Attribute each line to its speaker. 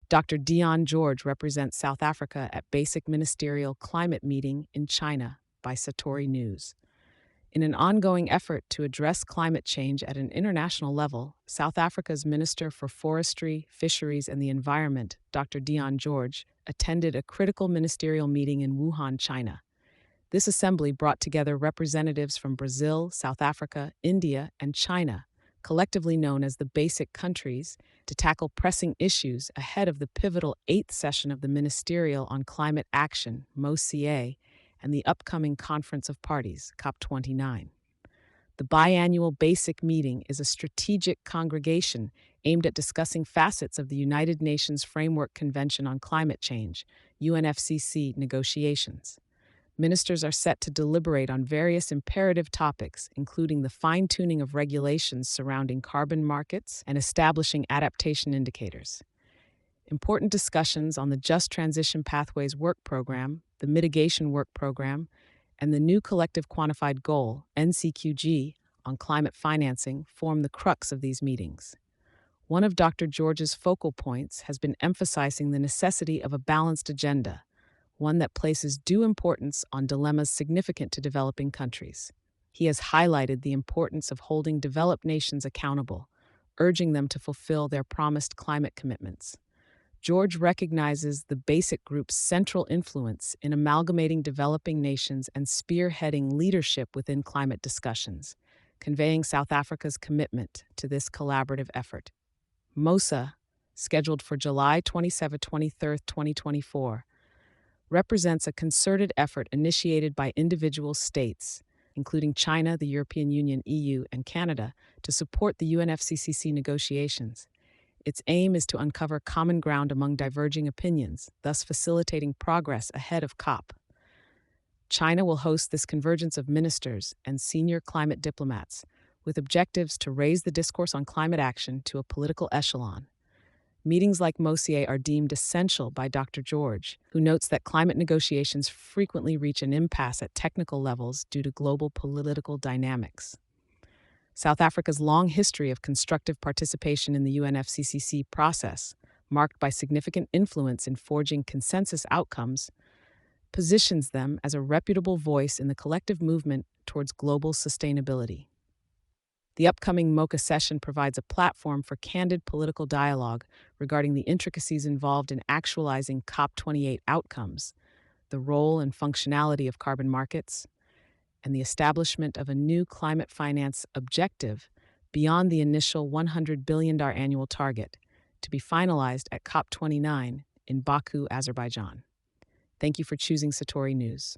Speaker 1: Dr. Dion George represents South Africa at Basic Ministerial Climate Meeting in China by Satori News. In an ongoing effort to address climate change at an international level, South Africa's Minister for Forestry, Fisheries, and the Environment, Dr. Dion George, attended a critical ministerial meeting in Wuhan, China. This assembly brought together representatives from Brazil, South Africa, India, and China, collectively known as the Basic Countries, to tackle pressing issues ahead of the pivotal 8th session of the Ministerial on Climate Action, MOCA, and the upcoming Conference of Parties, COP29. The biannual Basic Meeting is a strategic congregation aimed at discussing facets of the United Nations Framework Convention on Climate Change, UNFCCC, negotiations. Ministers are set to deliberate on various imperative topics, including the fine-tuning of regulations surrounding carbon markets and establishing adaptation indicators. Important discussions on the Just Transition Pathways Work Program, the Mitigation Work Program, and the new Collective Quantified Goal, NCQG, on climate financing form the crux of these meetings. One of Dr. George's focal points has been emphasizing the necessity of a balanced agenda, one that places due importance on dilemmas significant to developing countries. He has highlighted the importance of holding developed nations accountable, urging them to fulfill their promised climate commitments. George recognizes the Basic Group's central influence in amalgamating developing nations and spearheading leadership within climate discussions, conveying South Africa's commitment to this collaborative effort. MOSA, scheduled for July 27-23, 2024, represents a concerted effort initiated by individual states, including China, the European Union, EU, and Canada, to support the UNFCCC negotiations. Its aim is to uncover common ground among diverging opinions, thus facilitating progress ahead of COP. China will host this convergence of ministers and senior climate diplomats, with objectives to raise the discourse on climate action to a political echelon. Meetings like MOCA are deemed essential by Dr. George, who notes that climate negotiations frequently reach an impasse at technical levels due to global political dynamics. South Africa's long history of constructive participation in the UNFCCC process, marked by significant influence in forging consensus outcomes, positions them as a reputable voice in the collective movement towards global sustainability. The upcoming MOCA session provides a platform for candid political dialogue regarding the intricacies involved in actualizing COP28 outcomes, the role and functionality of carbon markets, and the establishment of a new climate finance objective beyond the initial $100 billion annual target, to be finalized at COP29 in Baku, Azerbaijan. Thank you for choosing Satori News.